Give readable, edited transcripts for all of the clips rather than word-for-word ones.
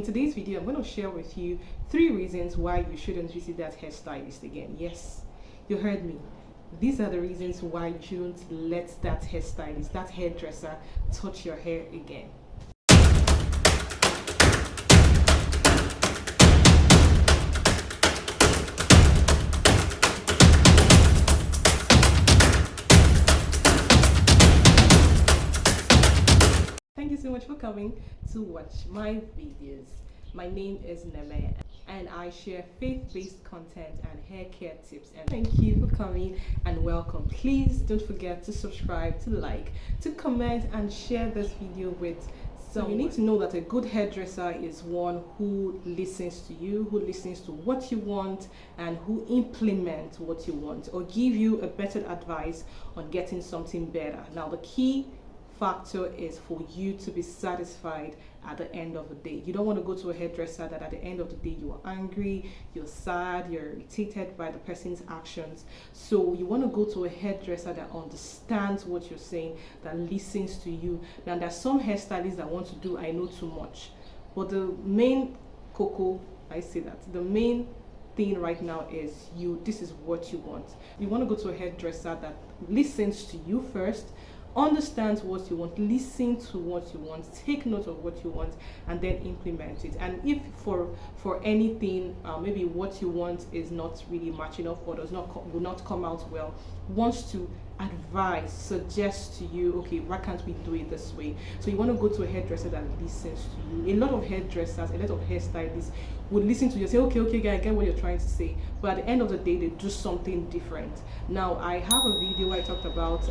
today's video, I'm going to share with you 3 reasons why you shouldn't visit that hairstylist again. Yes, you heard me. These are the reasons why you shouldn't let that hairstylist, that hairdresser, touch your hair again. Thank you so much for coming to watch my videos. My name is Neme and I share faith-based content and hair care tips. And thank you for coming and welcome. Please don't forget to subscribe, to like, to comment and share this video with someone. So you need to know that a good hairdresser is one who listens to you, who listens to what you want and who implements what you want or give you a better advice on getting something better. Now the key factor is for you to be satisfied at the end of the day. You don't want to go to a hairdresser that at the end of the day you are angry, you're sad, you're irritated by the person's actions. So you want to go to a hairdresser that understands what you're saying, that listens to you. Now there's some hairstylists that want to do I know too much, but the main the main thing right now is this is what you want. You want to go to a hairdresser that listens to you first, understands what you want, listen to what you want, take note of what you want, and then implement it. And if for anything maybe what you want is not really matching up or will not come out well, wants to advise, suggest to you, okay, why can't we do it this way? So you want to go to a hairdresser that listens to you. A lot of hairdressers, a lot of hairstylists would listen to you, say, okay guy, I get what you're trying to say, but at the end of the day they do something different. Now I have a video where I talked about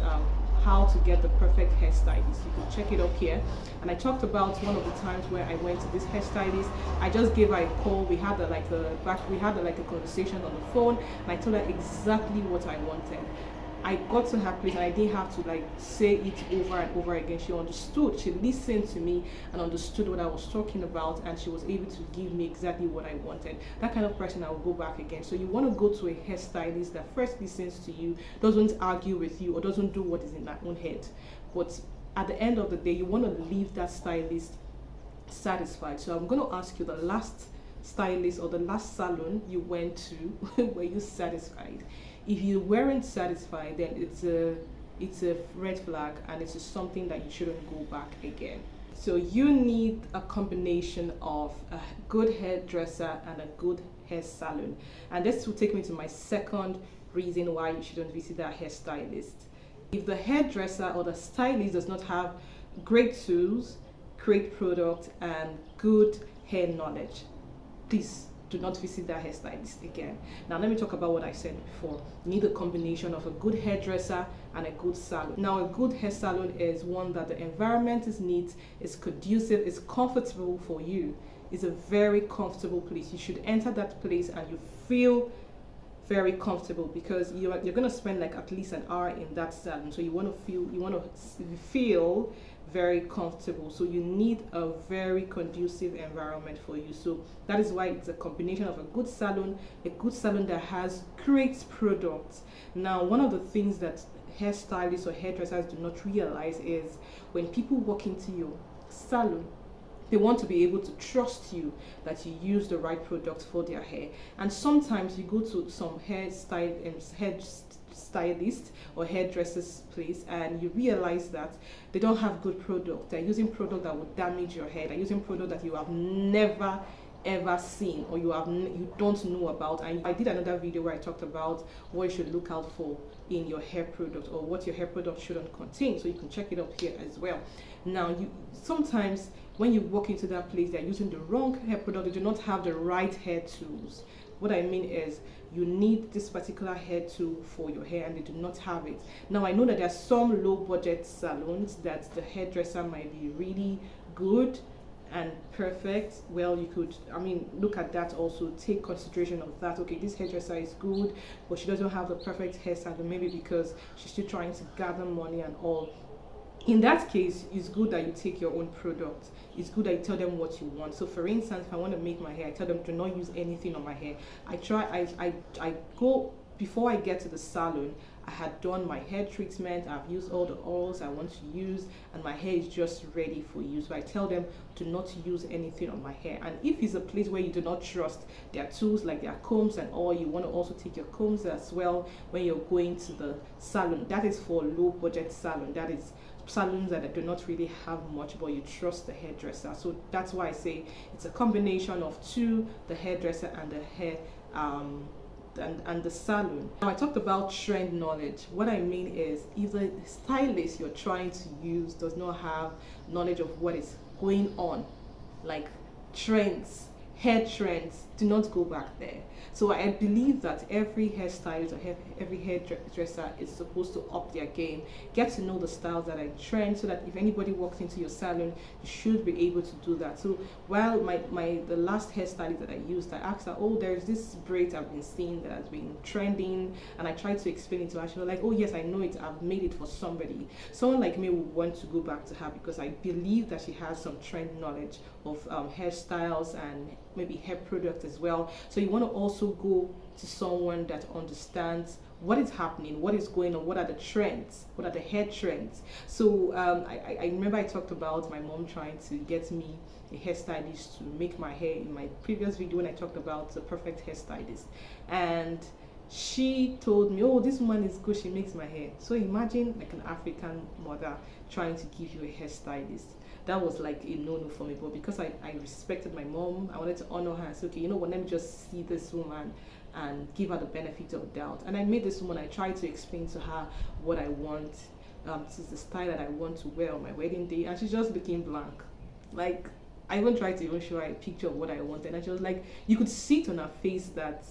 how to get the perfect hairstylist. You can check it up here. And I talked about one of the times where I went to this hairstylist. I just gave her a call. We had a conversation on the phone, and I told her exactly what I wanted. I got to her place and I didn't have to say it over and over again. She understood, she listened to me and understood what I was talking about, and she was able to give me exactly what I wanted. That kind of person I will go back again. So you want to go to a hairstylist that first listens to you, doesn't argue with you or doesn't do what is in their own head. But at the end of the day, you want to leave that stylist satisfied. So I'm going to ask you, the last stylist or the last salon you went to, were you satisfied? If you weren't satisfied, then it's a red flag and it's just something that you shouldn't go back again. So you need a combination of a good hairdresser and a good hair salon. And this will take me to my second reason why you shouldn't visit that hairstylist. If the hairdresser or the stylist does not have great tools, great product and good hair knowledge, please do not visit that hairstylist again. Now let me talk about what I said before. You need a combination of a good hairdresser and a good salon. Now a good hair salon is one that the environment is neat, is conducive, is comfortable for you. It's a very comfortable place. You should enter that place and you feel very comfortable, because you're going to spend at least an hour in that salon. So you want to feel very comfortable. So you need a very conducive environment for you. So that is why it's a combination of a good salon that has great products. Now one of the things that hairstylists or hairdressers do not realize is when people walk into your salon, they want to be able to trust you that you use the right product for their hair. And sometimes you go to some stylist or hairdresser's place and you realize that they don't have good product. They're using product that would damage your hair. They're using product that you have never ever seen or you don't know about. And I did another video where I talked about what you should look out for in your hair product or what your hair product shouldn't contain, so you can check it up here as well. Now sometimes when you walk into that place, they're using the wrong hair product. They do not have the right hair tools. What I mean is you need this particular hair tool for your hair and they do not have it. Now I know that there are some low budget salons that the hairdresser might be really good and perfect. Well, you could look at that also, take consideration of that. Okay, this hairdresser is good, but she doesn't have the perfect hairstyle, maybe because she's still trying to gather money and all. In that case, it's good that you take your own product. It's good that you tell them what you want. So for instance, if I want to make my hair, I tell them do not use anything on my hair. I go before I get to the salon, I had done my hair treatment. I've used all the oils I want to use, and my hair is just ready for use. So I tell them to not use anything on my hair. And if it's a place where you do not trust their tools, like their combs and all, you want to also take your combs as well when you're going to the salon. That is for low budget salon. That is salons that do not really have much, but you trust the hairdresser. So that's why I say it's a combination of two: the hairdresser and the hair and the salon. Now, I talked about trend knowledge. What I mean is, if the stylist you're trying to use does not have knowledge of what is going on, like trends, hair trends, do not go back there. So I believe that every hairstylist or every hairdresser is supposed to up their game, get to know the styles that are in trend, so that if anybody walks into your salon, you should be able to do that. So while the last hairstylist that I used, I asked her, oh, there's this braid I've been seeing that has been trending, and I tried to explain it to her. She was like, oh yes, I know it, I've made it for somebody. Someone like me would want to go back to her, because I believe that she has some trend knowledge of hairstyles and maybe hair products as well. So you want to also go to someone that understands what is happening, what is going on, what are the trends, what are the hair trends. So I remember I talked about my mom trying to get me a hairstylist to make my hair in my previous video when I talked about the perfect hairstylist, and she told me, oh, this woman is good, she makes my hair. So imagine like an African mother trying to give you a hairstylist. That was like a no-no for me. But because I respected my mom, I wanted to honor her and say, okay, you know what, let me just see this woman and give her the benefit of doubt. And I made this woman, I tried to explain to her what I want. This is the style that I want to wear on my wedding day, and she's just looking blank. Like, I even tried to even show her a picture of what I wanted, and she was like, you could see it on her face that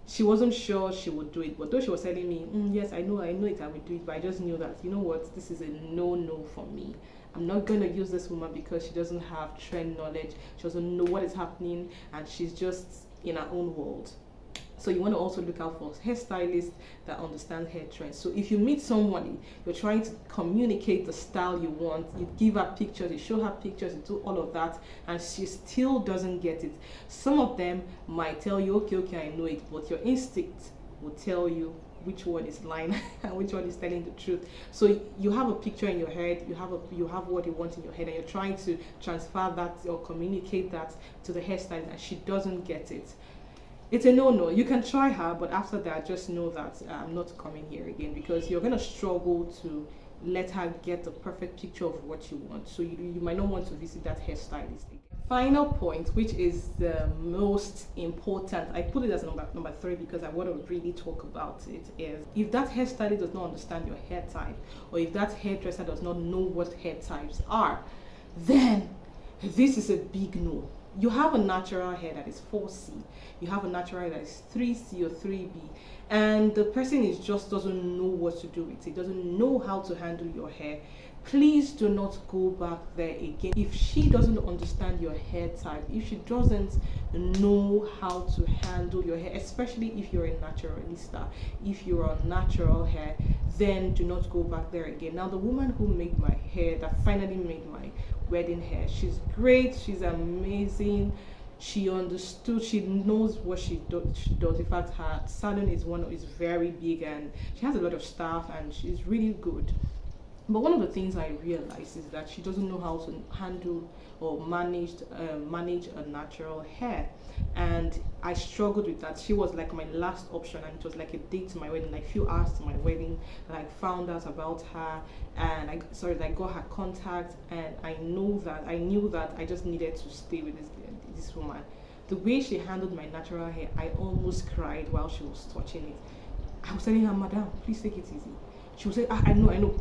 she wasn't sure she would do it. But though she was telling me, yes, I know it, I would do it, but I just knew that, you know what, this is a no-no for me. I'm not going to use this woman because she doesn't have trend knowledge, she doesn't know what is happening, and she's just in her own world. So you want to also look out for hairstylists that understand hair trends. So if you meet somebody, you're trying to communicate the style you want, you give her pictures, you show her pictures, you do all of that, and she still doesn't get it. Some of them might tell you, okay, I know it, but your instinct will tell you which one is lying and which one is telling the truth. So you have a picture in your head, you have what you want in your head, and you're trying to transfer that or communicate that to the hairstylist, and she doesn't get it. It's a no-no. You can try her, but after that, just know that I'm not coming here again, because you're going to struggle to let her get the perfect picture of what you want. So you might not want to visit that hairstylist again. Final point, which is the most important, I put it as number 3 because I want to really talk about it, is if that hairstylist does not understand your hair type, or if that hairdresser does not know what hair types are, then this is a big no. You have a natural hair that is 4C, you have a natural hair that is 3C or 3B, and the person just doesn't know what to do with it, doesn't know how to handle your hair. Please do not go back there again. If she doesn't understand your hair type, if she doesn't know how to handle your hair, especially if you're a naturalista, if you're on natural hair, then do not go back there again. Now, the woman who made my hair, that finally made my wedding hair, she's great, she's amazing, she understood, she knows what she does. In fact, her salon is very big, and she has a lot of staff, and she's really good. But one of the things I realized is that she doesn't know how to handle or manage a natural hair, and I struggled with that. She was like my last option, and it was like a date to my wedding, like few hours to my wedding, that I found out about her, and I got her contact, and I knew that I just needed to stay with this woman. The way she handled my natural hair, I almost cried while she was touching it. I was telling her, madam, please take it easy. She would say, I know.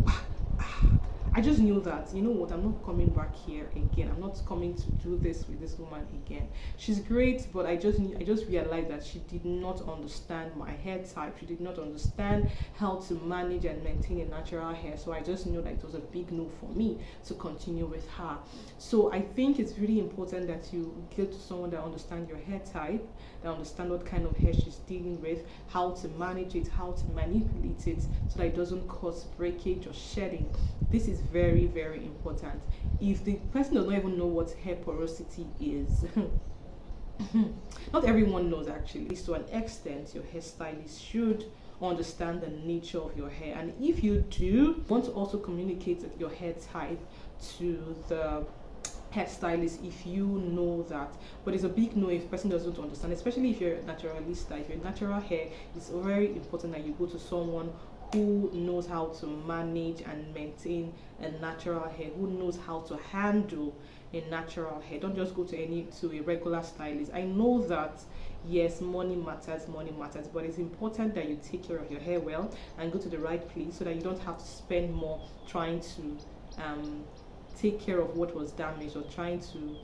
I just knew that, you know what, I'm not coming back here again. I'm not coming to do this with this woman again. She's great, but I just realized that she did not understand my hair type. She did not understand how to manage and maintain a natural hair. So I just knew that it was a big no for me to continue with her. So I think it's really important that you get to someone that understands your hair type, that understand what kind of hair she's dealing with, how to manage it, how to manipulate it, so that it doesn't cause breakage or shedding. This is very, very important. If the person does not even know what hair porosity is, Not everyone knows actually. To an extent, your hairstylist should understand the nature of your hair, and if you do want to also communicate your hair type to the hairstylist if you know that. But it's a big no if person doesn't understand, especially if you're a naturalista. If you're natural hair, it's very important that you go to someone who knows how to manage and maintain a natural hair, who knows how to handle a natural hair. Don't just go to a regular stylist. I know that yes, money matters, but it's important that you take care of your hair well and go to the right place so that you don't have to spend more trying to take care of what was damaged or trying to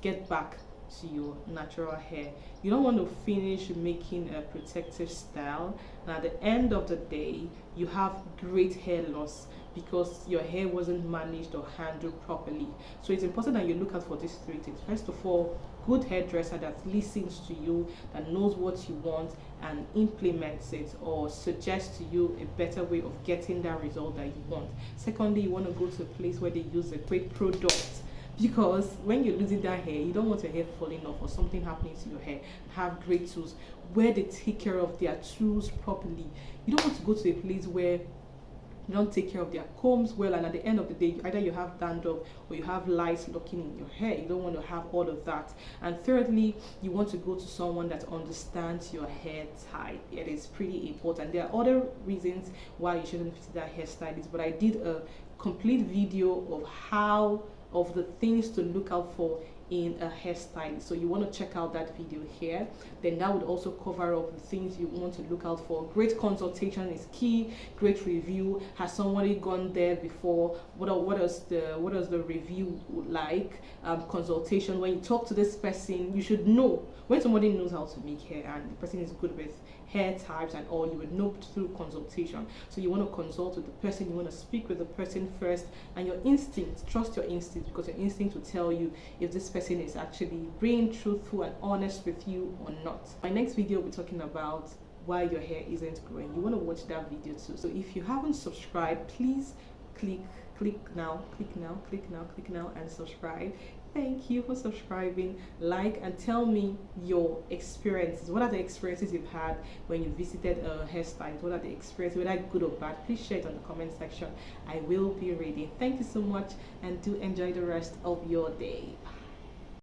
get back to your natural hair. You don't want to finish making a protective style and at the end of the day you have great hair loss because your hair wasn't managed or handled properly. So it's important that you look out for these three things. First of all, good hairdresser that listens to you, that knows what you want and implements it or suggests to you a better way of getting that result that you want. Secondly, you want to go to a place where they use a great product, because when you're losing that hair, you don't want your hair falling off or something happening to your hair. Have great tools where they take care of their tools properly. You don't want to go to a place where you don't take care of their combs well, and at the end of the day either you have dandruff or you have lice locking in your hair. You don't want to have all of that. And thirdly, you want to go to someone that understands your hair type. It is pretty important. There are other reasons why you shouldn't visit that hairstylist, but I did a complete video of the things to look out for in a hairstylist, so you want to check out that video here. Then that would also cover up the things you want to look out for. Great consultation is key. Great review. Has somebody gone there before? What is the review like? Consultation. When you talk to this person, you should know. When somebody knows how to make hair and the person is good with hair types and all, you would know through consultation. So you want to consult with the person, you want to speak with the person first, and your instinct, trust your instinct, because your instinct will tell you if this person is actually being truthful and honest with you or not. My next video will be talking about why your hair isn't growing. You want to watch that video too. So if you haven't subscribed, please click now and subscribe. Thank you for subscribing. Like and tell me your experiences. What are the experiences you've had when you visited a hairstylist? What are the experiences, whether good or bad? Please share it on the comment section. I will be reading. Thank you so much and do enjoy the rest of your day. Bye.